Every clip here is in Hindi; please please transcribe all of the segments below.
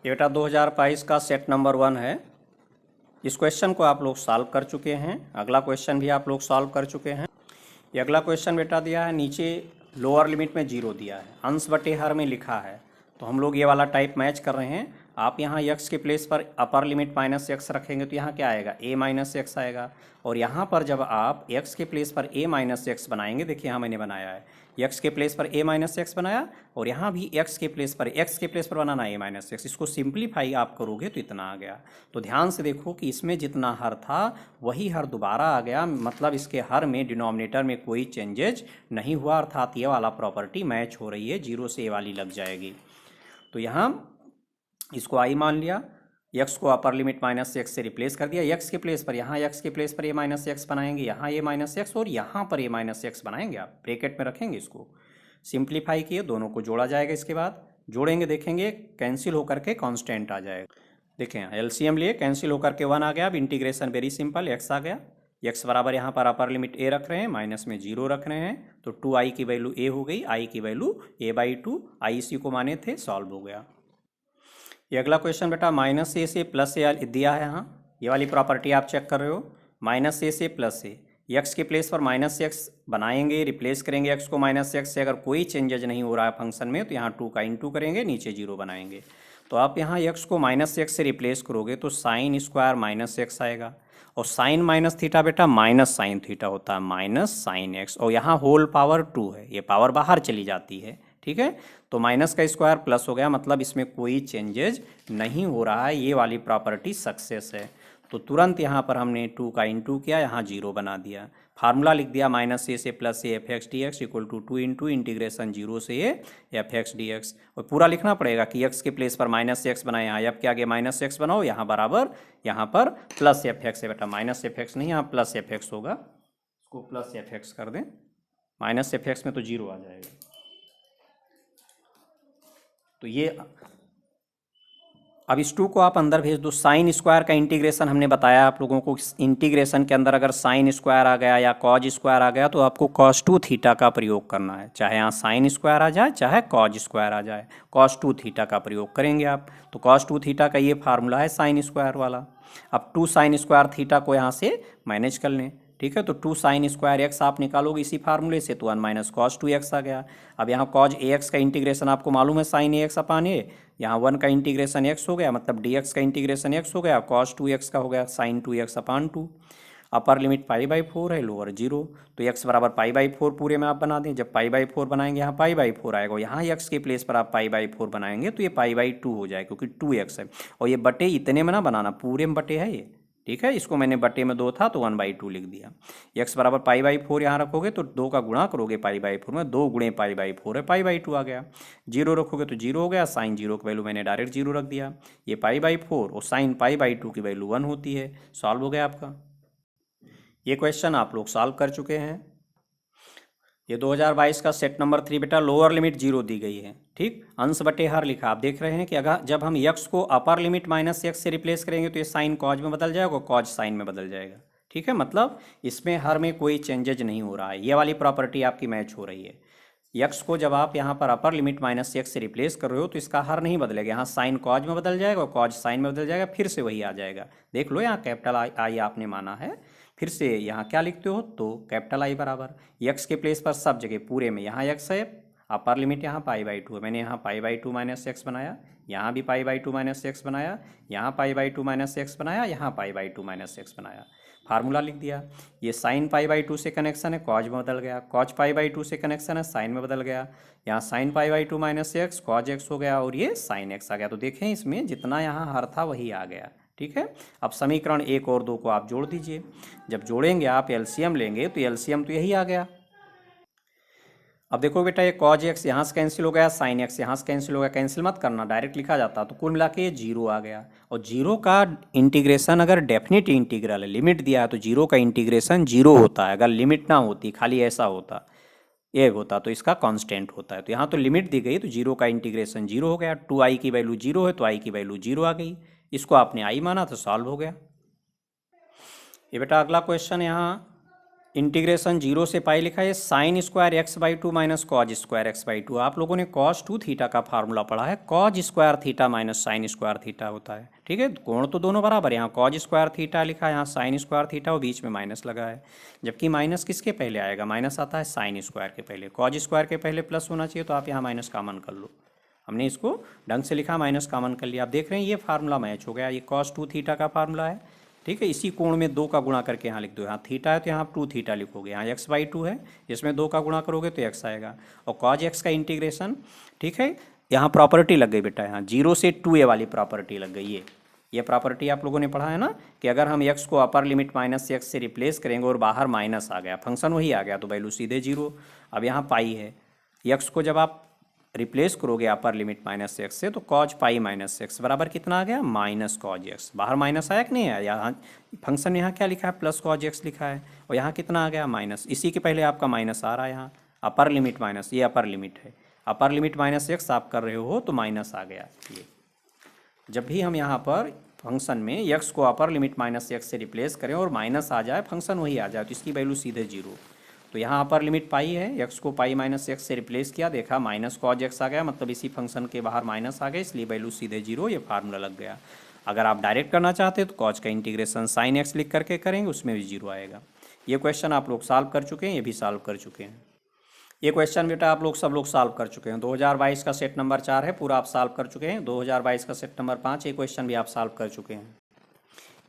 ये बेटा 2022 का सेट नंबर 1 है। इस क्वेश्चन को आप लोग सॉल्व कर चुके हैं। अगला क्वेश्चन भी आप लोग सॉल्व कर चुके हैं। ये अगला क्वेश्चन बेटा दिया है, नीचे लोअर लिमिट में 0 दिया है, अंश बटे हर में लिखा है, तो हम लोग ये वाला टाइप मैच कर रहे हैं। आप यहाँ x के प्लेस पर अपर लिमिट माइनस एक्स रखेंगे तो यहाँ क्या आएगा, a माइनस एक्स आएगा। और यहाँ पर जब आप x के प्लेस पर a माइनस एक्स बनाएंगे, देखिए यहाँ मैंने बनाया है, x के प्लेस पर a माइनस एक्स बनाया और यहाँ भी x के प्लेस पर बनाना a माइनस एक्स। इसको सिंप्लीफाई आप करोगे तो इतना आ गया। तो ध्यान से देखो कि इसमें जितना हर था वही हर दोबारा आ गया, मतलब इसके हर में डिनोमिनेटर में कोई चेंजेज नहीं हुआ, अर्थात ये वाला प्रॉपर्टी मैच हो रही है, 0 से a वाली लग जाएगी। तो यहाँ इसको i मान लिया, x को अपर लिमिट माइनस एक्स से रिप्लेस कर दिया, x के प्लेस पर यहाँ x के प्लेस पर a माइनस एक्स बनाएंगे, यहाँ a माइनस एक्स और यहाँ पर a माइनस एक्स बनाएंगे, आप ब्रैकेट में रखेंगे। इसको सिंप्लीफाई किए, दोनों को जोड़ा जाएगा। इसके बाद जोड़ेंगे, देखेंगे कैंसिल होकर के कांस्टेंट आ जाएगा। देखें एलसीएम लिए, कैंसिल होकर के 1 आ गया। अब इंटीग्रेशन वेरी सिंपल, x आ गया, x बराबर यहाँ पर अपर लिमिट a रख रहे हैं, माइनस में 0 रख रहे हैं, तो 2i की वैल्यू a हो गई, i की वैल्यू a/2, i इसी को माने थे, सॉल्व हो गया। ये अगला क्वेश्चन बेटा माइनस ए से प्लस ए दिया है। यहाँ ये वाली प्रॉपर्टी आप चेक कर रहे हो, माइनस ए से प्लस ए, एक्स के प्लेस पर माइनस एक्स बनाएंगे, रिप्लेस करेंगे एक्स को माइनस एक्स से। अगर कोई चेंजेज नहीं हो रहा है फंक्शन में तो यहाँ 2 का इंटू करेंगे, नीचे 0 बनाएंगे। तो आप यहाँ एक्स को माइनस एक्स से रिप्लेस करोगे तो साइन स्क्वायर माइनस एक्स आएगा, और साइन माइनस थीटा बेटा माइनस साइन थीटा होता है, माइनस साइन एक्स, और यहाँ होल पावर 2 है, ये पावर बाहर चली जाती है, ठीक है। तो माइनस का स्क्वायर प्लस हो गया, मतलब इसमें कोई चेंजेज नहीं हो रहा है, ये वाली प्रॉपर्टी सक्सेस है। तो तुरंत यहाँ पर हमने 2 का इंटू किया, यहाँ 0 बना दिया, फार्मूला लिख दिया, माइनस ए से plus a f x d x equal to 2 into integration 0 से a f x d x. और पूरा लिखना पड़ेगा कि एक्स के प्लेस पर माइनस एक्स बनाए, यहाँ एफ के आगे माइनस एक्स बनाओ, यहाँ बराबर यहाँ पर प्लस एफ एक्स है बेटा, माइनस एफ एक्स नहीं, यहाँ प्लस एफ एक्स होगा, इसको प्लस एफ एक्स कर दें, माइनस एफ एक्स में तो 0 आ जाएगा। तो ये अब इस 2 को आप अंदर भेज दो। साइन स्क्वायर का इंटीग्रेशन हमने बताया आप लोगों को, इंटीग्रेशन के अंदर अगर साइन स्क्वायर आ गया या कॉज स्क्वायर आ गया तो आपको कॉस 2 थीटा का प्रयोग करना है, चाहे यहाँ साइन स्क्वायर आ जाए चाहे कॉज स्क्वायर आ जाए, कॉस 2 थीटा का प्रयोग करेंगे आप। तो कॉस 2 थीटा का ये फार्मूला है साइन स्क्वायर वाला। अब 2 साइन स्क्वायर थीटा को यहाँ से मैनेज कर लें, ठीक है। तो 2 साइन स्क्वायर एक्स आप निकालोगे इसी फार्मूले से, तो 1 माइनस कॉस 2x आ गया। अब यहाँ कॉज ए एक्स का इंटीग्रेशन आपको मालूम है साइन ए एक्स अपान ए, यहाँ 1 का इंटीग्रेशन x हो गया, मतलब dx का इंटीग्रेशन x हो गया, कॉस 2x का हो गया साइन 2x अपान 2। अपर लिमिट π/4 है, लोअर 0, तो x बराबर π/4 पूरे में आप बना दें। जब π/4 बनाएंगे यहाँ π/4 आएगा, यहाँ x के प्लेस पर आप π/4 बनाएंगे तो ये π/2 हो जाएगा, क्योंकि 2x है। और ये बटे इतने में ना बनाना, पूरे में बटे है ये, ठीक है। इसको मैंने बटे में 2 था तो 1/2 लिख दिया। x बराबर π/4 यहाँ रखोगे तो 2 का गुणा करोगे π/4 में, 2 गुणे π/4 है, π/2 आ गया। 0 रखोगे तो 0 हो गया, साइन 0 की वैल्यू मैंने डायरेक्ट 0 रख दिया। ये π/4 और साइन π/2 की वैल्यू 1 होती है। सॉल्व हो गया आपका। ये क्वेश्चन आप लोग सॉल्व कर चुके हैं। ये 2022 का सेट नंबर 3 बेटा लोअर लिमिट 0 दी गई है, ठीक, अंश बटे हर लिखा। आप देख रहे हैं कि अगर जब हम x को अपर लिमिट माइनस एक्स से रिप्लेस करेंगे तो ये साइन कॉज में बदल जाएगा, कॉज साइन में बदल जाएगा, ठीक है। मतलब इसमें हर में कोई चेंजेज नहीं हो रहा है, ये वाली प्रॉपर्टी आपकी मैच हो रही है। x को जब आप यहाँ पर अपर लिमिट माइनस एक्स से रिप्लेस कर रहे हो तो इसका हर नहीं बदलेगा, यहाँ साइन कॉज में बदल जाएगा और कॉज साइन में बदल जाएगा, फिर से वही आ जाएगा। देख लो यहाँ कैपिटल आई आपने माना है, फिर से यहाँ क्या लिखते हो, तो कैपिटल आई बराबर x के प्लेस पर सब जगह पूरे में यहाँ x है, अपर लिमिट यहाँ π/2 है, मैंने यहाँ π/2 माइनस एक्स बनाया, यहाँ भी π/2 माइनस एक्स बनाया, यहाँ π/2 माइनस एक्स बनाया, यहाँ π/2 माइनस एक्स बनाया, फार्मूला लिख दिया। ये साइन π/2 से कनेक्शन है, कॉज में बदल गया, कॉज π/2 से कनेक्शन है, साइन में बदल गया, यहाँ sine π/2 minus X cos X हो गया और ये साइन एक्स आ गया। तो देखें इसमें जितना यहाँ हर था वही आ गया, ठीक है। अब समीकरण 1 और 2 को आप जोड़ दीजिए। जब जोड़ेंगे आप एलसीएम लेंगे तो एलसीएम तो यही आ गया। अब देखो बेटा ये कॉज एक्स यहाँ से कैंसिल हो गया, साइन एक्स यहाँ से कैंसिल हो गया, कैंसिल मत करना, डायरेक्ट लिखा जाता। तो कुल मिला के ये 0 आ गया। और 0 का इंटीग्रेशन अगर डेफिनेट इंटीग्रल है, लिमिट दिया है तो 0 का इंटीग्रेशन 0 होता है। अगर लिमिट ना होती, खाली ऐसा होता एक होता तो इसका कांस्टेंट होता है। तो यहाँ तो लिमिट दी गई तो 0 का इंटीग्रेशन 0 हो गया। 2i की वैल्यू 0 है तो i की वैल्यू 0 आ गई, इसको आपने i माना तो सॉल्व हो गया। ये बेटा अगला क्वेश्चन यहाँ इंटीग्रेशन 0 से पाई लिखा है, sine square x by two minus cos square x by two. आप लोगों ने कॉस टू थीटा का फार्मूला पढ़ा है, cause square theta minus sine square theta होता है। ठीक है, कोण तो दोनों बराबर, यहाँ कॉज स्क्वायर थीटा लिखा है, यहाँ साइन स्क्वायर थीटा और बीच में माइनस लगा है। जबकि माइनस किसके पहले आएगा, माइनस आता है साइन स्क्वायर के पहले, कॉज स्क्वायर के पहले प्लस होना चाहिए, तो आप यहाँ माइनस कॉमन कर लो। हमने इसको ढंग से लिखा, माइनस कॉमन कर लिया। आप देख रहे हैं ये फार्मूला मैच हो गया, ये कॉस टू थीटा का फार्मूला है। ठीक है, इसी कोण में 2 का गुणा करके यहाँ लिख दो, यहाँ थीटा है तो यहाँ 2 थीटा लिखोगे, यहाँ एक्स बाई टू है, इसमें 2 का गुणा करोगे तो एक्स आएगा। और कॉज एक्स का इंटीग्रेशन, ठीक है, यहाँ प्रॉपर्टी लग गई बेटा, यहाँ 0 से 2a वाली प्रॉपर्टी लग गई। ये प्रॉपर्टी आप लोगों ने पढ़ा है ना, कि अगर हम x को अपर लिमिट माइनस एक्स से रिप्लेस करेंगे और बाहर माइनस आ गया, फंक्शन वही आ गया, तो वैल्यू सीधे 0। अब यहाँ पाई है, x को जब आप रिप्लेस करोगे अपर लिमिट माइनस एक्स से, तो कॉज पाई माइनस एक्स बराबर कितना आ गया, माइनस कॉज एक्स। बाहर माइनस आया कि नहीं आया, यहाँ फंक्शन में यहाँ क्या लिखा है, प्लस कॉज एक्स लिखा है, और यहाँ कितना आ गया, माइनस। इसी के पहले आपका माइनस आ रहा है, यहाँ अपर लिमिट माइनस, ये अपर लिमिट है, अपर लिमिट माइनस एक्स आप कर रहे हो तो माइनस आ गया। ये जब भी हम यहाँ पर फंक्शन में एक्स को अपर लिमिट माइनस एक्स से रिप्लेस करें और माइनस आ जाए, फंक्शन वही आ जाए, तो इसकी वैल्यू सीधे 0। तो यहाँ अपर लिमिट पाई है, एक्स को पाई माइनस एक्स से रिप्लेस किया, देखा माइनस कॉज एक्स आ गया, मतलब इसी फंक्शन के बाहर माइनस आ गया, इसलिए वैल्यू सीधे 0, ये फार्मूला लग गया। अगर आप डायरेक्ट करना चाहते हैं तो कॉज का इंटीग्रेशन साइन एक्स लिख करके करेंगे, उसमें भी 0 आएगा। ये क्वेश्चन आप लोग सॉल्व कर चुके हैं, ये भी सॉल्व कर चुके हैं। ये क्वेश्चन बेटा आप लोग सब लोग सॉल्व कर चुके हैं। 2022 का सेट नंबर 4 है, पूरा आप सॉल्व कर चुके हैं। 2022 का सेट नंबर 5, ये क्वेश्चन भी आप सॉल्व कर चुके हैं।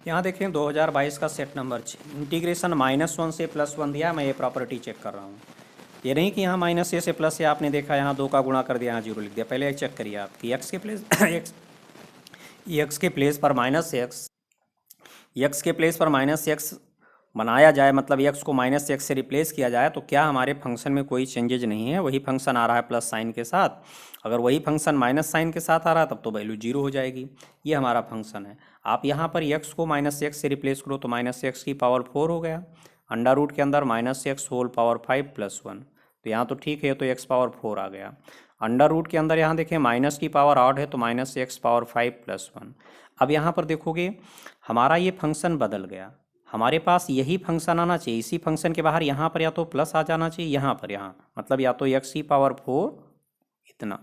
यहाँ देखें 2022 का सेट नंबर 6, इंटीग्रेशन -1 से +1 दिया, मैं ये प्रॉपर्टी चेक कर रहा हूँ। ये नहीं कि यहाँ -a से प्लस है, आपने देखा यहाँ 2 का गुणा कर दिया, यहाँ 0 लिख दिया। पहले चेक करिए आप कि एक्स के प्लेस एक्स के प्लेस पर माइनस एक्स बनाया जाए, मतलब एक्स को माइनस एक्स से रिप्लेस किया जाए, तो क्या हमारे फंक्शन में कोई चेंजेज नहीं है, वही फंक्शन आ रहा है प्लस साइन के साथ। अगर वही फंक्शन माइनस साइन के साथ आ रहा है तब तो वैल्यू 0 हो जाएगी। ये हमारा फंक्शन है। आप यहाँ पर एक्स को माइनस एक्स से रिप्लेस करो तो माइनस एक्स की पावर 4 हो गया, अंडर रूट के अंदर माइनस एक्स होल पावर 5 + 1, तो यहाँ तो ठीक है, तो एक्स पावर 4 आ गया। अंडर रूट के अंदर यहाँ देखें माइनस की पावर ऑड है, तो माइनस एक्स पावर 5 + 1। अब यहाँ पर देखोगे हमारा ये फंक्शन बदल गया, हमारे पास यही फंक्शन आना चाहिए, इसी फंक्शन के बाहर यहाँ पर या तो प्लस आ जाना चाहिए, यहाँ पर, यहाँ मतलब या तो एक्स की पावर 4 इतना,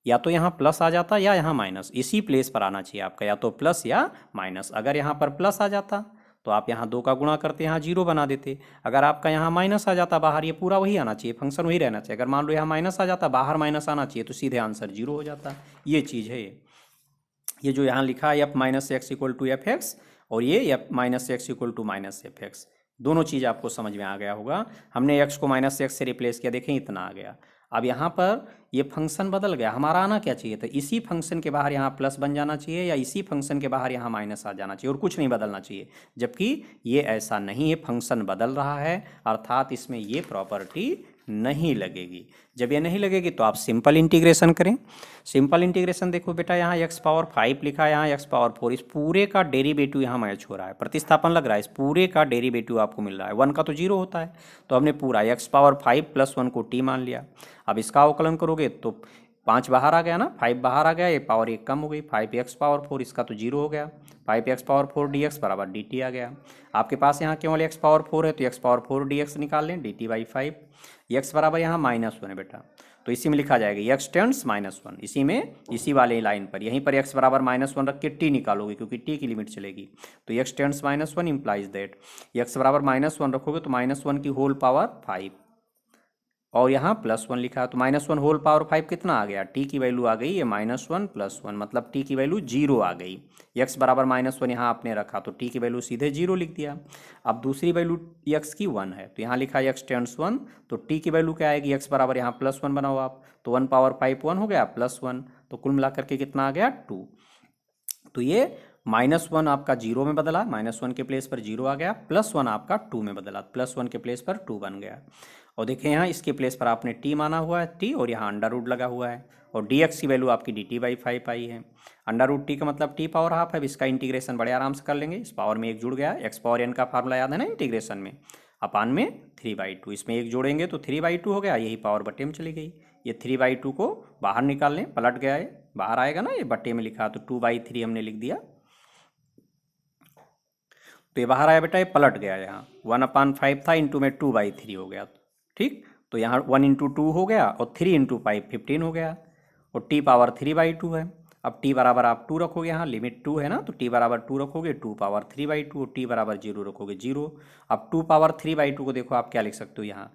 या तो यहाँ प्लस आ जाता या यहाँ माइनस, इसी प्लेस पर आना चाहिए आपका, या तो प्लस या माइनस। अगर यहाँ पर प्लस आ जाता तो आप यहाँ 2 का गुणा करते, यहाँ 0 बना देते। अगर आपका यहाँ माइनस आ जाता बाहर, ये पूरा वही आना चाहिए, फंक्शन वही रहना चाहिए। अगर मान लो यहाँ माइनस आ जाता, बाहर माइनस आना चाहिए, तो सीधे आंसर 0 हो जाता। ये चीज़ है, ये जो यहाँ लिखा है f - x = f(x) और ये f - x = -f(x), दोनों चीज़ आपको समझ में आ गया होगा। हमने x को -x से रिप्लेस किया, देखें इतना आ गया। अब यहाँ पर ये फंक्शन बदल गया, हमारा आना क्या चाहिए था, इसी फंक्शन के बाहर यहाँ प्लस बन जाना चाहिए, या इसी फंक्शन के बाहर यहाँ माइनस आ जाना चाहिए, और कुछ नहीं बदलना चाहिए। जबकि ये ऐसा नहीं है, फंक्शन बदल रहा है, अर्थात इसमें ये प्रॉपर्टी नहीं लगेगी। जब ये नहीं लगेगी तो आप सिंपल इंटीग्रेशन करें। सिंपल इंटीग्रेशन देखो बेटा, यहाँ x पावर 5 लिखा है, यहाँ x पावर 4, इस पूरे का डेरिवेटिव यहाँ मैच हो रहा है, प्रतिस्थापन लग रहा है, इस पूरे का डेरिवेटिव आपको मिल रहा है। 1 का तो 0 होता है, तो हमने पूरा x पावर 5 + 1 को t मान लिया। अब इसका अवकलन करोगे तो 5 बाहर आ गया ना, 5 बाहर आ गया, ये पावर 1 कम हो गई, 5x पावर 4, इसका तो 0 हो गया, 5x पावर 4 dx बराबर dt आ गया। आपके पास यहाँ केवल x पावर 4 है, तो x पावर 4 dx निकाल लें, dt/5। x बराबर यहाँ -1 है बेटा, तो इसी में लिखा जाएगा x टेंड्स -1, इसी में, इसी वाले लाइन पर, यहीं पर x बराबर -1 रख के t निकालोगे, क्योंकि t की लिमिट चलेगी। तो x tends -1 implies that x बराबर -1 रखोगे तो -1 की होल पावर 5, और यहाँ +1 लिखा है, तो -1 होल पावर 5 कितना आ गया, t की वैल्यू आ गई ये -1 + 1, मतलब t की वैल्यू 0 आ गई। x बराबर -1 यहाँ आपने रखा, तो t की वैल्यू सीधे 0 लिख दिया। अब दूसरी वैल्यू x की 1 है, तो यहाँ लिखा है x टेंड्स 1, तो t की वैल्यू क्या आएगी, x बराबर यहाँ +1 बनाओ आप, तो 1 पावर 5 1 हो गया +1, तो कुल मिला करके कितना आ गया 2। तो ये -1 आपका 0 में बदला, -1 के प्लेस पर 0 आ गया, +1 आपका 2 में बदला, +1 के प्लेस पर 2 बन गया। और देखें यहाँ इसके प्लेस पर आपने t माना हुआ है, t, और यहाँ अंडर रूट लगा हुआ है, और dx की वैल्यू आपकी dt/5 आई है। अंडर रूट t का मतलब t पावर हाफ है, इसका इंटीग्रेशन बड़े आराम से कर लेंगे, इस पावर में एक जुड़ गया, x पावर n का फार्मूला याद है ना इंटीग्रेशन में, अपान में 3/2, इसमें एक जोड़ेंगे तो 3/2 हो गया, यही पावर बट्टे में चली गई। ये 3/2 को बाहर निकाल लें, पलट गया है, बाहर आएगा ना, ये बट्टे में लिखा, तो 2/3 हमने लिख दिया। तो ये बाहर आया बेटा, ये पलट गया, यहाँ 1/5 था, इंटू में 2/3 हो गया। ठीक, तो यहाँ 1 इंटू 2 हो गया और 3 इंटू 5 15 हो गया, और t पावर 3/2 है। अब t बराबर आप 2 रखोगे, यहाँ लिमिट 2 है ना, तो t बराबर 2 रखोगे, 2 पावर 3/2, और t बराबर 0 रखोगे 0। अब 2 पावर 3/2 को देखो आप क्या लिख सकते हो यहाँ,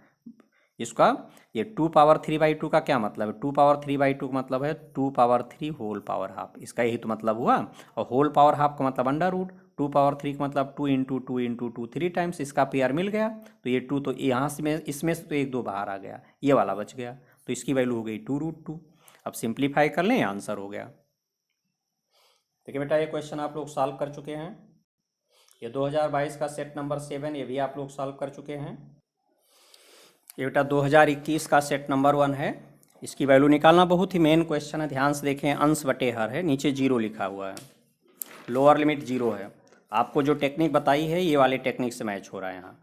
इसका ये 2 पावर 3/2 का क्या मतलब है, 2 पावर 3/2 का मतलब है 2 पावर 3 होल पावर हाफ, इसका यही तो मतलब हुआ। और होल पावर हाफ का मतलब अंडर रूट, 2 पावर 3 का मतलब 2 इंटू 2 इंटू 2 3 टाइम्स, इसका पेयर मिल गया। तो ये 2 तो यहाँ से में इसमें से तो 1 2 बाहर आ गया, ये वाला बच गया, तो इसकी वैल्यू हो गई 2√2। अब सिंप्लीफाई कर लें, आंसर हो गया। देखिए बेटा, ये क्वेश्चन आप लोग सॉल्व कर चुके हैं। ये 2022 का सेट नंबर 7, ये भी आप लोग सॉल्व कर चुके हैं। ये बेटा 2021 का सेट नंबर 1 है। इसकी वैल्यू निकालना बहुत ही मेन क्वेश्चन है, ध्यान से देखें। अंश बटे हर है, नीचे 0 लिखा हुआ है, लोअर लिमिट 0 है। आपको जो टेक्निक बताई है ये वाले टेक्निक से मैच हो रहा है। यहाँ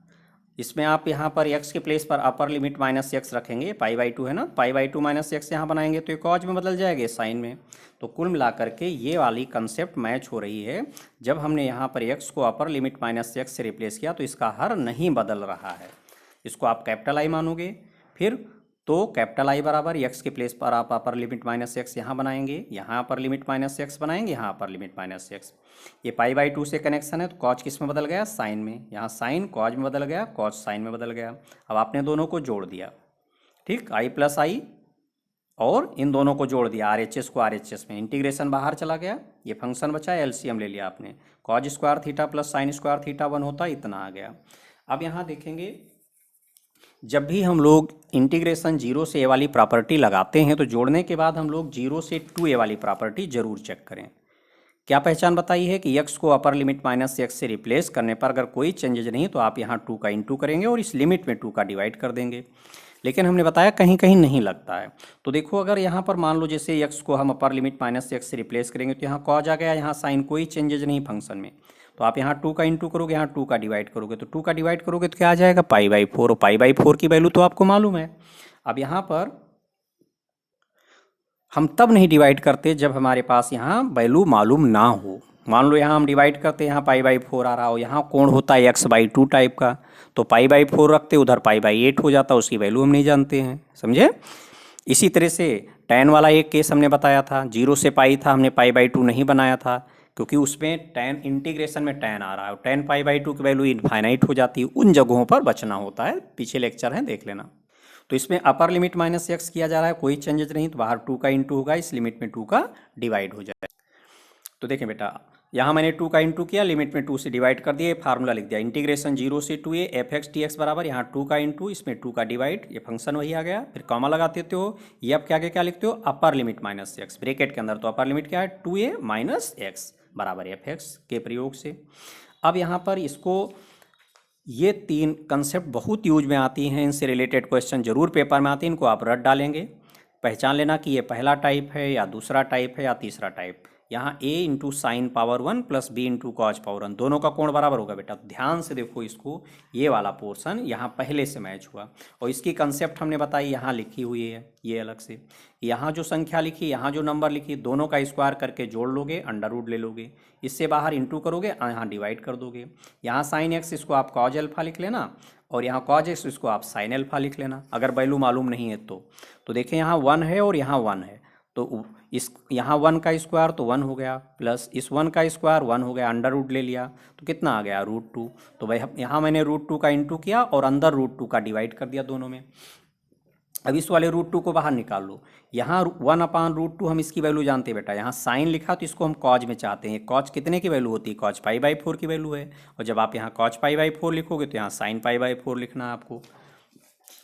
इसमें आप यहाँ पर x के प्लेस पर अपर लिमिट -x रखेंगे, π/2 है ना, π/2 -x यहाँ बनाएंगे तो ये कॉज में बदल जाएगा साइन में। तो कुल मिला करके ये वाली कंसेप्ट मैच हो रही है। जब हमने यहाँ पर x को अपर लिमिट -x से रिप्लेस किया तो इसका हर नहीं बदल रहा है, इसको आप कैपिटल I मानोगे। फिर तो कैपिटल I बराबर x के प्लेस पर आप अपर लिमिट -x यहाँ बनाएंगे, यहाँ अपर लिमिट -x बनाएंगे, यहाँ अपर लिमिट -x। ये π/2 से कनेक्शन है तो कॉज किस में बदल गया, साइन में। यहाँ साइन कॉज में बदल गया, कॉज साइन में बदल गया। अब आपने दोनों को जोड़ दिया, ठीक, I प्लस I, और इन दोनों को जोड़ दिया, RHS को RHS में, इंटीग्रेशन बाहर चला गया, ये फंक्शन बचा, LCM ले लिया आपने, cause square theta plus sine square theta 1 होता, इतना आ गया। अब यहाँ देखेंगे, जब भी हम लोग इंटीग्रेशन 0 से a वाली प्रॉपर्टी लगाते हैं तो जोड़ने के बाद हम लोग 0 से 2a वाली प्रॉपर्टी जरूर चेक करें। क्या पहचान बताई है कि x को अपर लिमिट -x से रिप्लेस करने पर अगर कोई चेंजेज नहीं तो आप यहाँ 2 का इंटू करेंगे और इस लिमिट में 2 का डिवाइड कर देंगे। लेकिन हमने बताया कहीं कहीं नहीं लगता है। तो देखो, अगर यहाँ पर मान लो जैसे x को हम अपर लिमिट -x से रिप्लेस करेंगे तो यहाँ कॉज आ गया, यहाँ साइन, कोई चेंजेज नहीं फंक्शन में। तो आप यहाँ 2 का इंटू करोगे, यहाँ 2 का डिवाइड करोगे, तो 2 का डिवाइड करोगे तो क्या आ जाएगा, π/4, और π/4 की वैल्यू तो आपको मालूम है। अब यहाँ पर हम तब नहीं डिवाइड करते जब हमारे पास यहाँ वैल्यू मालूम ना हो। मान लो यहाँ हम डिवाइड करते, यहाँ π/4 आ रहा हो, यहाँ कोण होता है x/2 टाइप का, तो π/4 रखते, उधर π/8 हो जाता, उसकी वैल्यू हम नहीं जानते हैं, समझे। इसी तरह से tan वाला एक केस हमने बताया था, 0 से पाई था, हमने π/2 नहीं बनाया था क्योंकि उसमें tan इंटीग्रेशन में tan आ रहा है, tan π/2 की वैल्यू इनफाइनाइट हो जाती है। उन जगहों पर बचना होता है, पीछे लेक्चर है, देख लेना। तो इसमें अपर लिमिट -x किया जा रहा है, कोई चेंजेज नहीं, तो बाहर 2 का इंटू होगा, इस लिमिट में 2 का डिवाइड हो जाएगा। तो देखें बेटा, यहाँ मैंने 2 का इंटू किया, लिमिट में 2 से डिवाइड कर दिया, फार्मूला लिख दिया, इंटीग्रेशन 0 से 2a f(x) dx बराबर, यहाँ 2 का इंटू, इसमें 2 का डिवाइड, ये फंक्शन वही आ गया। फिर कॉमा लगा देते हो, ये अब क्या क्या लिखते हो, अपर लिमिट -x ब्रैकेट के अंदर, तो अपर लिमिट क्या है, 2a - x बराबर f(x) के प्रयोग से। अब यहाँ पर इसको, ये 3 कंसेप्ट बहुत यूज में आती हैं, इनसे रिलेटेड क्वेश्चन जरूर पेपर में आते हैं, इनको आप रट डालेंगे। पहचान लेना कि ये पहला टाइप है या दूसरा टाइप है या तीसरा टाइप। यहाँ a into sine power 1 plus b into cos power 1, दोनों का कोण बराबर होगा बेटा। तो ध्यान से देखो इसको, ये वाला पोर्शन यहाँ पहले से मैच हुआ, और इसकी कंसेप्ट हमने बताई यहाँ लिखी हुई है, ये अलग से। यहाँ जो संख्या लिखी, यहाँ जो नंबर लिखी, दोनों का स्क्वायर करके जोड़ लोगे, अंडर रूट ले लोगे, इससे बाहर इंटू करोगे, यहाँ डिवाइड कर दोगे। यहाँ साइन x, इसको आप कॉज अल्फा लिख लेना, और यहाँ कॉज x, इसको आप साइन अल्फा लिख लेना, अगर वैल्यू मालूम नहीं है तो देखिए यहाँ 1 है और यहाँ 1 है, तो इस यहाँ 1 का स्क्वायर तो 1 हो गया, प्लस इस 1 का स्क्वायर 1 हो गया, अंडर रूट ले लिया तो कितना आ गया, √2। तो भाई यहाँ मैंने √2 का इंटू किया और अंदर √2 का डिवाइड कर दिया दोनों में। अब इस वाले √2 को बाहर निकाल लो, यहाँ 1/√2 हम इसकी वैल्यू जानते हैं बेटा। यहाँ साइन लिखा तो इसको हम कॉज में चाहते हैं, कॉज कितने की वैल्यू होती है, कॉज π/4 की वैल्यू है, और जब आप यहाँ कॉज π/4 लिखोगे तो यहाँ साइन π/4 लिखना है आपको।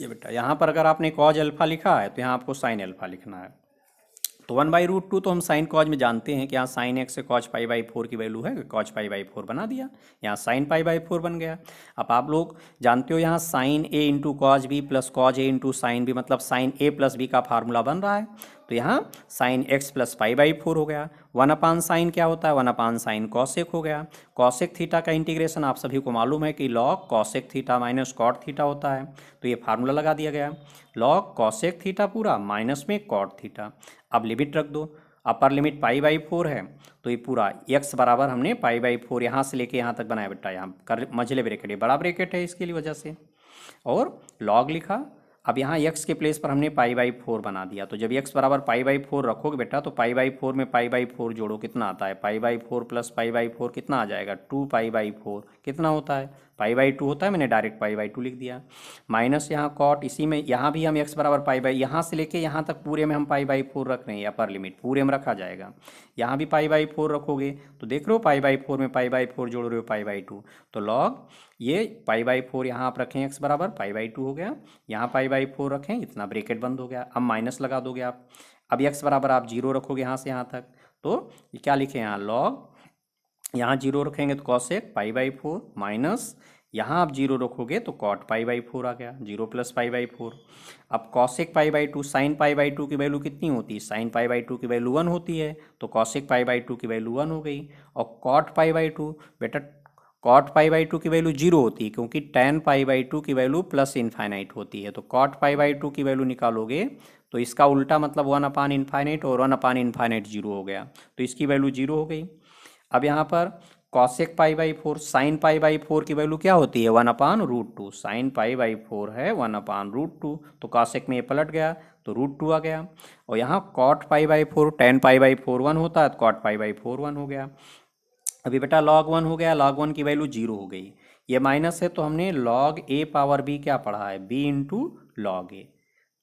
ये बेटा यहाँ पर अगर आपने कॉज अल्फा लिखा है तो यहाँ आपको साइन अल्फा लिखना है। तो 1/√2 तो हम साइन कॉज में जानते हैं कि यहाँ साइन x से कॉज π/4 की वैल्यू है, कॉज π/4 बना दिया, यहाँ साइन π/4 बन गया। अब आप लोग जानते हो यहाँ sin a into cos b plus cos a into sin b, मतलब साइन a प्लस बी का फार्मूला बन रहा है, तो यहाँ साइन x प्लस π/4 हो गया। 1/sin क्या होता है, 1/sin कॉसेक हो गया। कॉसेक थीटा का इंटीग्रेशन आप सभी को मालूम है कि log cosec theta minus cot theta होता है, तो ये फार्मूला लगा दिया गया, लॉग कॉसेक थीटा पूरा माइनस में कॉट थीटा। अब लिमिट रख दो, अपर लिमिट π/4 है, तो ये पूरा x बराबर हमने π/4 यहाँ से लेके यहाँ तक बनाया बेटा, यहाँ कर मझले ब्रेकेट, ये बड़ा ब्रेकेट है इसके लिए वजह से, और log लिखा। अब यहाँ x के प्लेस पर हमने π/4 बना दिया, तो जब x बराबर π/4 रखोगे बेटा तो π/4 में π/4 जोड़ो, कितना आता है, π/4 प्लस π/4 कितना आ जाएगा, 2π/4 कितना होता है, π/2 होता है, मैंने डायरेक्ट π/2 लिख दिया। माइनस यहाँ कॉट, इसी में यहाँ भी हम x बराबर यहाँ से लेके यहाँ तक पूरे में हम π/4 रख रहे हैं, अपर लिमिट पूरे में रखा जाएगा। यहाँ भी π/4 रखोगे तो देख रहे हो π/4 में π/4 जोड़ रहे हो π/2, तो लॉग ये π/4 यहाँ आप रखें x बराबर π/2 हो गया, यहाँ π/4 रखें, इतना ब्रेकेट बंद हो गया। अब माइनस लगा दोगे आप, अब x बराबर आप 0 रखोगे यहाँ से यहाँ तक, तो ये क्या लिखे यहाँ लॉग, यहाँ 0 रखेंगे तो कॉसेक π/4 माइनस यहाँ आप 0 रखोगे तो कॉट π/4 आ गया, 0 प्लस π/4। अब कॉसेक π/2, साइन π/2 की वैल्यू कितनी होती है, साइन π/2 की वैल्यू 1 होती है, तो कॉसेक π/2 की वैल्यू 1 हो गई। और कॉट π/2 बेटा, कॉट π/2 की वैल्यू 0 होती है, क्योंकि tan π/2 की वैल्यू प्लस इन्फाइनाइट होती है, तो कॉट π/2 की वैल्यू निकालोगे तो इसका उल्टा मतलब 1/∞ और 1/∞ 0 हो गया, तो इसकी वैल्यू 0 हो गई। अब यहाँ पर कॉसेक π/4, साइन π/4 की वैल्यू क्या होती है, 1/√2, साइन π/4 है 1/√2, तो कॉसेक में ये पलट गया तो √2 आ गया। और यहाँ कॉट π/4, tan π/4 1 होता है तो कॉट π/4 1 हो गया। अभी बेटा log 1 हो गया, log 1 की वैल्यू 0 हो गई, ये माइनस है तो हमने log a पावर b क्या पढ़ा है, b इंटू log a,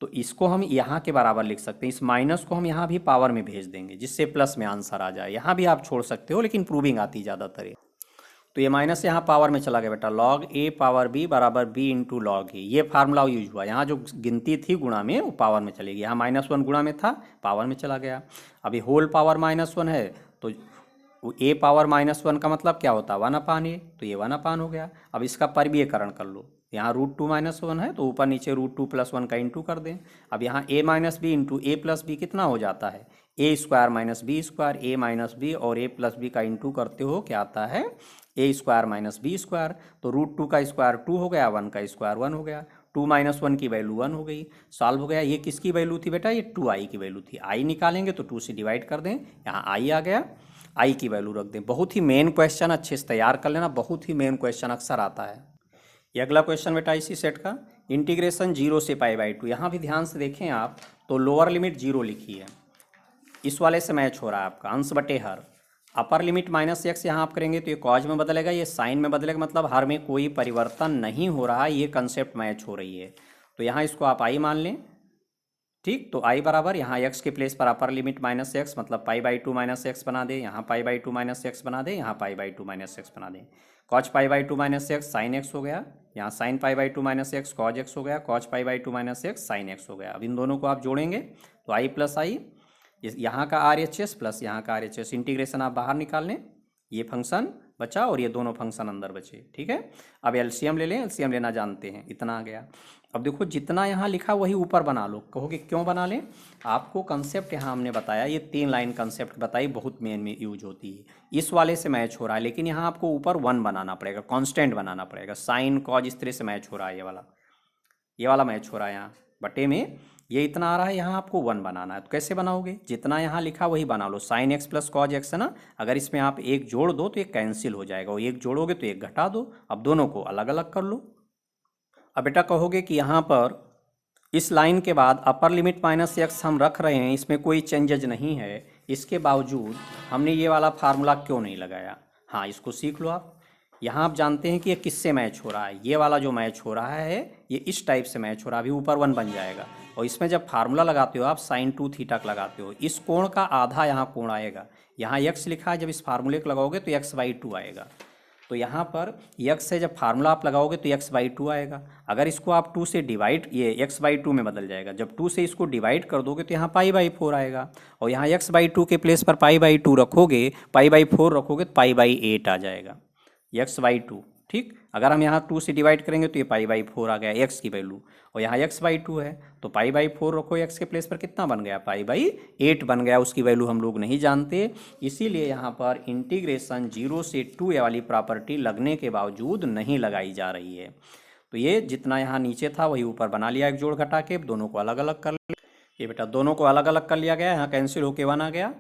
तो इसको हम यहाँ के बराबर लिख सकते हैं, इस माइनस को हम यहाँ भी पावर में भेज देंगे जिससे प्लस में आंसर आ जाए। यहाँ भी आप छोड़ सकते हो लेकिन प्रूविंग आती ज़्यादातर है, तो ये माइनस यहाँ पावर में चला गया बेटा, log a पावर b बराबर b इंटू log a, ये फार्मूला यूज हुआ। यहाँ जो गिनती थी गुणा में वो पावर में चलेगी, यहाँ -1 गुणा में था पावर में चला गया। अभी होल पावर -1 है तो a पावर -1 का मतलब क्या होता है, 1/a, तो ये 1/, हो गया। अब इसका परिव्ययकरण कर लो, यहाँ √2 - 1 है तो ऊपर नीचे √2 + 1 का इंटू कर दें। अब यहाँ a - b into a + b कितना हो जाता है, a² - b², a - b और a + b का इंटू करते हो क्या आता है, a² - b², तो √2 का स्क्वायर 2 हो गया, 1 का स्क्वायर 1 हो गया, 2 - 1 की वैल्यू 1 हो गई, सॉल्व हो गया। ये किसकी वैल्यू थी बेटा, ये 2i की वैल्यू थी, i निकालेंगे तो 2 से डिवाइड कर दें, यहाँ i आ गया, आई की वैल्यू रख दें। बहुत ही मेन क्वेश्चन अच्छे से तैयार कर लेना, बहुत ही मेन क्वेश्चन अक्सर आता है। ये अगला क्वेश्चन बेटा इसी सेट का, इंटीग्रेशन 0 से π/2, यहाँ भी ध्यान से देखें आप तो लोअर लिमिट 0 लिखी है, इस वाले से मैच हो रहा है आपका अंश बटे हर। अपर लिमिट -x यहाँ आप करेंगे तो ये कॉज में बदलेगा, ये साइन में बदलेगा, मतलब हर में कोई परिवर्तन नहीं हो रहा है, ये कंसेप्ट मैच हो रही है। तो यहाँ इसको आप आई मान लें, ठीक, तो i बराबर यहाँ x के प्लेस पर अपर लिमिट -x मतलब π/2 - x बना दें, यहाँ π/2 - x बना दें, यहाँ π/2 - x बना दें। cos π/2 - x sin x हो गया, यहाँ sin π/2 - x cos x हो गया, cos π/2 - x sin x हो गया। अब इन दोनों को आप जोड़ेंगे तो i + i, यहाँ का RHS प्लस यहाँ का RHS, इंटीग्रेशन आप बाहर निकाल लें, ये फंक्शन बचा और ये दोनों फंक्शन अंदर बचे, ठीक है। अब एलसीएम ले लें, एलसीएम लेना जानते हैं, इतना आ गया। अब देखो जितना यहाँ लिखा वही ऊपर बना लो, कहोगे क्यों बना लें, आपको कंसेप्ट यहाँ हमने बताया, ये 3 लाइन कंसेप्ट बताई, बहुत मेन में यूज होती है, इस वाले से मैच हो रहा है, लेकिन यहाँ आपको ऊपर 1 बनाना पड़ेगा, कांस्टेंट बनाना पड़ेगा, साइन कॉज इस तरह से मैच हो रहा है, ये वाला मैच हो रहा है, यहाँ बटे में ये इतना आ रहा है, यहाँ आपको 1 बनाना है, तो कैसे बनाओगे, जितना यहाँ लिखा वही बना लो, sine x plus cos x है ना, अगर इसमें आप एक जोड़ दो तो ये कैंसिल हो जाएगा, और एक जोड़ोगे तो एक घटा दो, अब दोनों को अलग अलग कर लो। अब बेटा कहोगे कि यहाँ पर इस लाइन के बाद अपर लिमिट -x हम रख रहे हैं, इसमें कोई चेंजेज नहीं है, इसके बावजूद हमने ये वाला फार्मूला क्यों नहीं लगाया। हाँ, इसको सीख लो आप। यहाँ आप जानते हैं कि ये किससे मैच हो रहा है, ये वाला जो मैच हो रहा है ये इस टाइप से मैच हो रहा है, अभी ऊपर 1 बन जाएगा, और इसमें जब फार्मूला लगाते हो आप sin 2θ लगाते हो, इस कोण का आधा यहाँ कोण आएगा, यहाँ x लिखा है, जब इस फार्मूले को लगाओगे तो x/2 आएगा, तो यहाँ पर x से जब फार्मूला आप लगाओगे तो x/2 आएगा, अगर इसको आप 2 से डिवाइड, ये x/2 में बदल जाएगा, जब 2 से इसको डिवाइड कर दोगे तो यहाँ π/4 आएगा, और यहाँ x/2 के प्लेस पर π/2 रखोगे, π/4 रखोगे तो π/8 आ जाएगा, x/2, ठीक। अगर हम यहाँ 2 से डिवाइड करेंगे तो ये π/4 आ गया x की वैल्यू, और यहाँ x/2 है तो π/4 रखो, x के प्लेस पर कितना बन गया, π/8 बन गया, उसकी वैल्यू हम लोग नहीं जानते, इसीलिए यहाँ पर इंटीग्रेशन 0 से 2 वाली प्रॉपर्टी लगने के बावजूद नहीं लगाई जा रही है। तो ये जितना यहाँ नीचे था वही ऊपर बना लिया, एक जोड़ घटा के दोनों को अलग अलग कर लिया, ये बेटा दोनों को अलग अलग कर लिया गया, यहाँ कैंसिल होके 1 आ गया,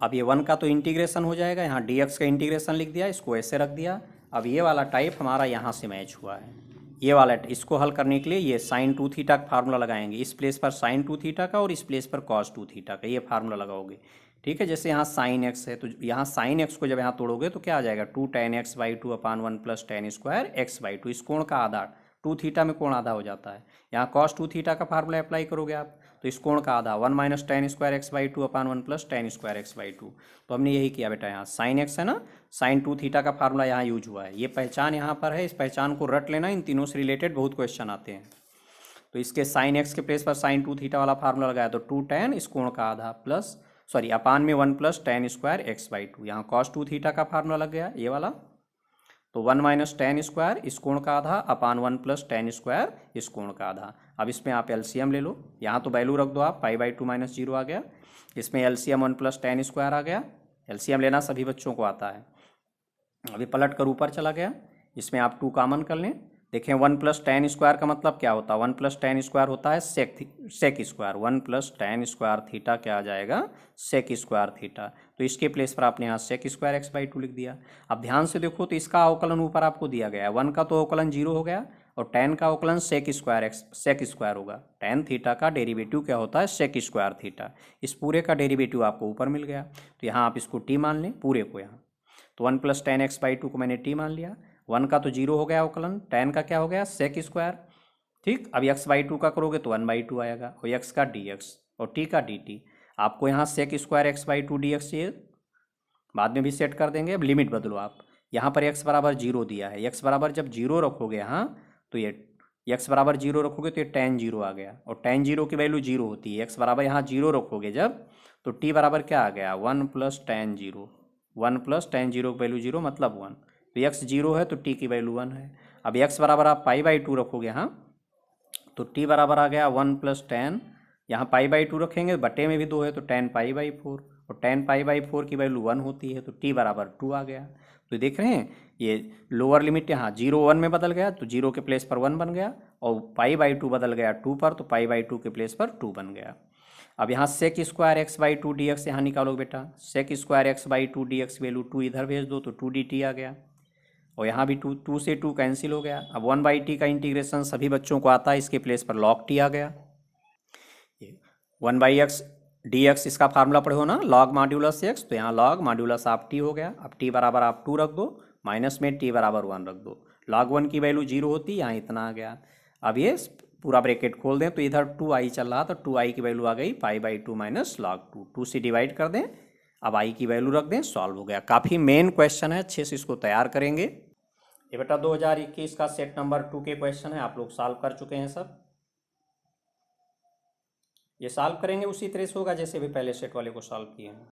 अब ये 1 का तो इंटीग्रेशन हो जाएगा, यहाँ dx का इंटीग्रेशन लिख दिया, इसको ऐसे रख दिया। अब ये वाला टाइप हमारा यहाँ से मैच हुआ है, ये वाला इसको हल करने के लिए ये साइन 2 थीटा का फार्मूला लगाएंगे, इस प्लेस पर साइन 2 थीटा का और इस प्लेस पर कॉस 2 थीटा का, ये फार्मूला लगाओगे। ठीक है, जैसे यहाँ साइन एक्स है तो यहाँ साइन एक्स को जब यहाँ तोड़ोगे तो क्या आ जाएगा, 2 tan x by 2 upon 1 plus tan square x by 2, इस कोण का आधा, 2 थीटा में कोण आधा हो जाता है। यहाँ कॉस 2 थीटा का फार्मूला अप्लाई करोगे आप तो इस कोण का आधा 1 minus ten square x by 2 upon 1 plus tan square x by 2। तो हमने यही किया बेटा, यहाँ साइन एक्स है ना, साइन 2 थीटा का फार्मूला यहाँ यूज हुआ है, ये पहचान यहाँ पर है, इस पहचान को रट लेना, इन तीनों से रिलेटेड बहुत क्वेश्चन आते हैं। तो इसके साइन एक्स के प्लेस पर साइन 2 थीटा वाला फार्मूला लगाया तो 2 tan इस कोण का आधा प्लस सॉरी अपान में 1 plus tan square x by 2, यहाँ कॉस 2 थीटा का फार्मूला लग गया ये वाला, तो 1 माइनस टेन स्क्वायर इस कोण का आधा अपान 1 प्लस टेन स्क्वायर इस कोण का आधा। अब इसमें आप एलसीएम ले लो, यहाँ तो वैल्यू रख दो आप, पाई बाई 2 माइनस 0 आ गया, इसमें एलसीएम 1 प्लस टेन स्क्वायर आ गया, एलसीएम लेना सभी बच्चों को आता है। अभी पलट कर ऊपर चला गया, इसमें आप 2 कॉमन कर लें, देखें 1 प्लस टेन स्क्वायर का मतलब क्या होता है, 1 प्लस टेन स्क्वायर होता है sec square, 1 plus tan square theta क्या आ जाएगा, सेक स्क्वायर थीटा। तो इसके प्लेस पर आपने यहाँ सेक स्क्वायर एक्स बाई 2 लिख दिया। अब ध्यान से देखो तो इसका अवकलन ऊपर आपको दिया गया है, 1 का तो अवकलन 0 हो गया और टेन का अवकलन सेक स्क्वायर होगा, टेन थीटा का डेरिवेटिव क्या होता है, सेक स्क्वायर थीटा, इस पूरे का डेरिवेटिव आपको ऊपर मिल गया। तो यहाँ आप इसको टी मान लें पूरे को, यहाँ तो 1 प्लस टेन एक्स बाई 2 को मैंने टी मान लिया, 1 का तो 0 हो गया अवकलन, टेन का क्या हो गया सेक स्क्वायर। ठीक, अब एक्स बाई 2 का करोगे तो 1 बाई 2 आएगा और एक्स का डी एक्स और टी का डी टी। आपको यहाँ sec square x by 2 d x चाहिए, बाद में भी सेट कर देंगे। अब लिमिट बदलो आप, यहाँ पर एक्स बराबर 0 दिया है, एक्स बराबर जब 0 रखोगे यहाँ तो ये एक्स बराबर 0 रखोगे तो ये टेन 0 आ गया और टेन 0 की वैल्यू 0 होती है, एक्स बराबर यहाँ 0 रखोगे जब तो टी बराबर क्या आ गया 1 प्लस टेन 0, 1 प्लस टेन 0 की वैल्यू 0 मतलब 1, तो एक्स 0 है तो टी की वैल्यू 1 है। अब एक्स बराबर आप पाई बाई 2 रखोगे यहाँ तो टी बराबर आ गया 1 प्लस टेन, यहाँ पाई बाई 2 रखेंगे बटे में भी 2 है तो टेन पाई बाई 4 और टेन पाई बाई 4 की वैल्यू 1 होती है तो टी बराबर 2 आ गया। तो देख रहे हैं ये लोअर लिमिट यहाँ 0 1 में बदल गया तो 0 के प्लेस पर 1 बन गया और पाई बाई 2 बदल गया 2 पर तो पाई बाई 2 के प्लेस पर 2 बन गया। अब यहाँ sec square x by 2 d x यहाँ निकालो बेटा, sec square x by 2 d x value 2 इधर भेज दो तो 2 डी टी आ गया और यहाँ भी 2 से 2 कैंसिल हो गया। अब 1 बाई टी का इंटीग्रेशन सभी बच्चों को आता है, इसके प्लेस पर लॉग टी आ गया। 1 बाई एक्स डी एक्स इसका फार्मूला पढ़े हो ना, लॉग मॉड्यूलस एक्स, तो यहाँ लॉग मॉड्यूलस आप टी हो गया। अब टी बराबर आप 2 रख दो, माइनस में टी बराबर 1 रख दो, लॉग 1 की वैल्यू 0 होती है, यहाँ इतना आ गया। अब ये पूरा ब्रैकेट खोल दें तो इधर 2i चल रहा था, 2i की वैल्यू आ गई पाई बाई 2 माइनस लॉग 2, 2 से डिवाइड कर दें, अब i की वैल्यू रख दें, सॉल्व हो गया। काफ़ी मेन क्वेश्चन है, अच्छे से इसको तैयार करेंगे। ये बेटा 2021 का सेट नंबर 2 के क्वेश्चन है, आप लोग सॉल्व कर चुके हैं सब। ये सॉल्व करेंगे उसी तरह से होगा जैसे भी पहले सेट वाले को सॉल्व किए हैं।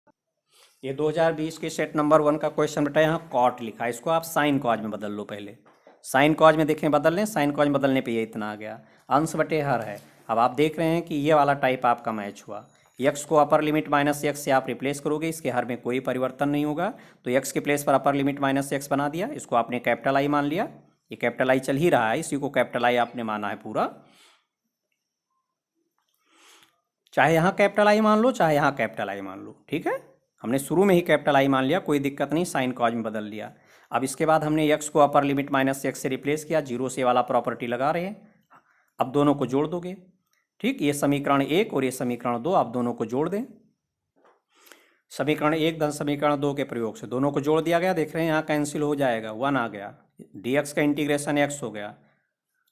ये 2020 के सेट नंबर 1 का क्वेश्चन बेटा यहाँ कॉट लिखा है, इसको आप साइन कॉज में बदल लो। पहले साइन कॉज में देखें बदल लें, साइन कॉज में बदलने पे ये इतना आ गया, अंश बटे हर है। अब आप देख रहे हैं कि ये वाला टाइप आपका मैच हुआ, एक्स को अपर लिमिट माइनस एक्स से आप रिप्लेस करोगे, इसके हर में कोई परिवर्तन नहीं होगा, तो एक्स के प्लेस पर अपर लिमिट माइनस एक्स बना दिया, इसको आपने कैपिटल आई मान लिया, ये कैपिटल आई चल ही रहा है, इसी को कैपिटल आई आपने माना है पूरा, चाहे यहाँ कैपिटल आई मान लो चाहे यहाँ कैपिटल आई मान लो, ठीक है। हमने शुरू में ही कैपिटल आई मान लिया, कोई दिक्कत नहीं, साइन कॉज में बदल लिया। अब इसके बाद हमने एक्स को अपर लिमिट माइनस एक्स से रिप्लेस किया, 0 से वाला प्रॉपर्टी लगा रहे हैं, अब दोनों को जोड़ दोगे, ठीक। ये समीकरण 1 और ये समीकरण 2 आप दोनों को जोड़ दें, समीकरण 1 धन समीकरण 2 के प्रयोग से दोनों को जोड़ दिया गया। देख रहे हैं यहाँ कैंसिल हो जाएगा, 1 आ गया, डी एक्स का इंटीग्रेशन एक्स हो गया,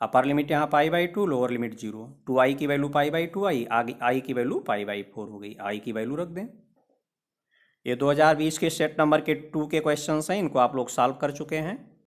अपर लिमिट यहाँ pi by 2, lower limit 0, 2i की वैल्यू पाई बाई 2 आई, आगे i की वैल्यू पाई बाई 4 हो गई, i की वैल्यू रख दें। ये 2020 के सेट नंबर के 2 के क्वेश्चंस हैं, इनको आप लोग सॉल्व कर चुके हैं।